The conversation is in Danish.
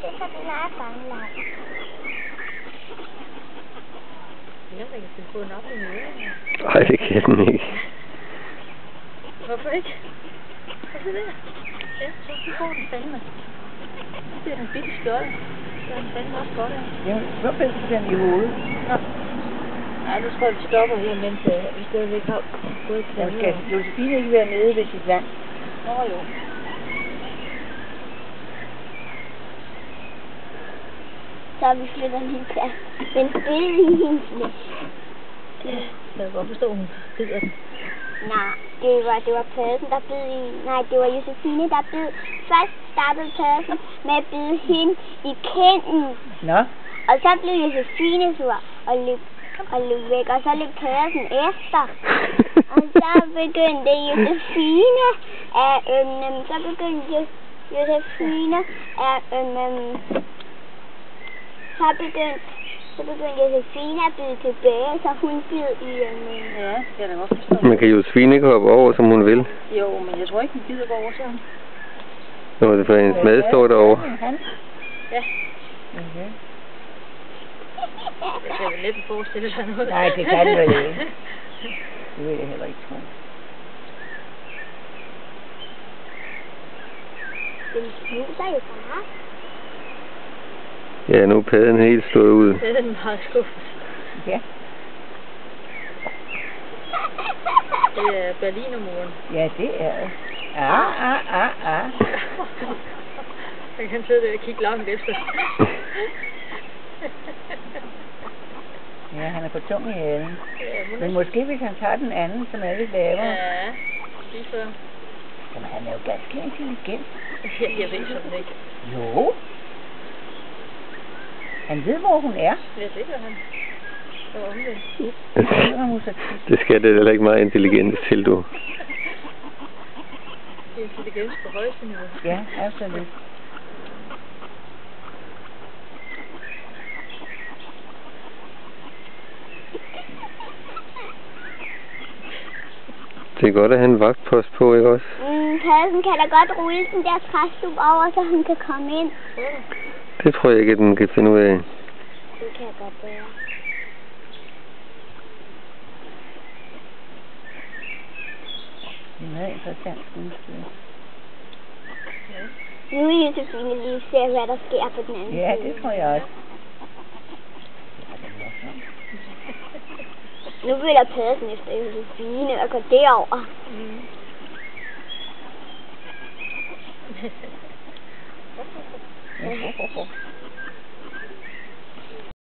det er fordi, når jeg er fanget. Jeg kan finde på en op i øret. Nej, det kan den ikke. Hvorfor ikke? Hvorfor det? Ja, så får den fandme. Det er en bitte skjold. Så er den fandme også godt af. Ja, hvor fælder du den i hovedet? Nå. Nej, nu tror jeg, vi stopper her, mens vi stadigvæk har gået til Der skal Josefine ikke være nede ved sit vand. Nå jo. Så vi flytter hende til den bid i hendes læg. Jeg kan godt forstå, hun gider den. Nej, det var Pladsen, der bid i... Nej, det var Josefine, der bid. Først startede Pladsen med at bide hende i kinden. Nå? Og så blev Josefine sur og løb væk, og så løb Pladsen efter. Og så begyndte Josefine at så begyndte Josefine at bide tilbage, så hun bid i Ja, det kan jeg da godt forstå. Man kan Josefine ikke hoppe over, som hun vil. Jo, men jeg tror ikke, hun gider gå over sådan. Nå, det er for hendes mad står derovre. Ja. Okay. Jeg kan vel næppe forestille sig noget. Nej, det kan det vel ikke. Det vil jeg heller ikke tro. Den snuser jo bare. Ja, nu er padden helt slået ud. Det er den meget skuffet. Ja. Det er Berlinermuren. Ja, det er det. Jeg kan sidde der og kigge langt efter. Ja, han er for tung i halen. Ja, Men måske hvis han tager den anden, som er lidt lavere. Ja, lige før. Jamen, han er jo ganske intelligent. Jeg ved sådan ikke. Jo. Han ved, hvor hun er. Ja, det gør han. Og omvendt. Det skal det heller ikke meget intelligent til, du. Det er intelligens på højeste niveau. Ja, absolut. Det er godt at have en vagtpost på, ikke også? Pladsen kan da godt rulle den der træstup over, så hun kan komme ind. Det tror jeg ikke, at den kan finde ud af. Det kan jeg godt gøre. Det er meget interessant skuespil. Nu vil Josefine lige se, hvad der sker på den anden Ja, side. det tror jeg også. Nu vil jeg Pladsen efter Josefine og gå derover. Mm.